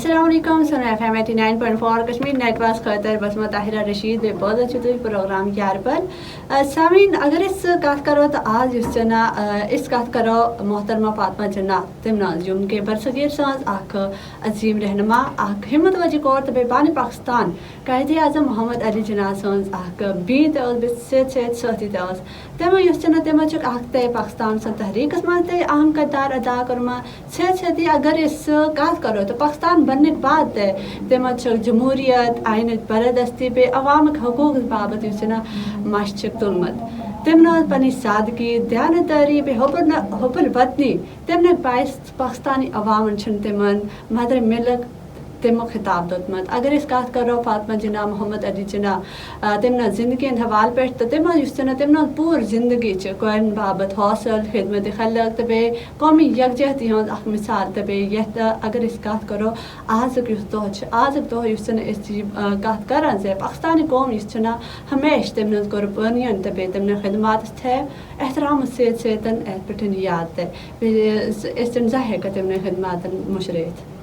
السلام علیکم سنو ایف ایم 89.4 کشمیر نیٹورک خاطر بس طاہرہ رشید بے بہت اچھی تھی پروگرام یار پر سامعین اگر اس کات کرو تو آج اس جنا اس کات کرو محترمہ فاطمہ جناح تمنا یم کے برصغیر ساز آخ عظیم رہنما آخ ہمت وجہ کور تو بانی پاکستان قائد اعظم محمد علی جناح ساز آخ بین سیت ساتھی تمہ اس جنا تمہ آخ تے پاکستان سن تحریک من تے اہم کردار ادا کرما سیتی اگر اس کات کرو تو پاکستان بننے کے بعد تم جمہوریت آئین بردستی پہ عوام حقوق بابت مش تلمت تم پنی سادگی دیانتداری پہ حب الوطنی تم باعث پاکستانی عوام تم مدر ملک تمو خطاب دتمت اگر اس کات کرو فاطمہ جناح محمد علی جناح تمنا زندگی ہند حوالہ پہ تو تمنا پور زندگی کورن بابت حوصل خدمت خلق تو قومی یکجہتی ہند اخ مثال تو یت اگر اس کات کرو آزک آزک دہ اس کات کران زِ پاکستانی قوم اس ہمیشہ تم قربانین تو تم خدمات تھے احترام ست ات پہ یاد تو اس ظاہر کر تم خدمات مشرت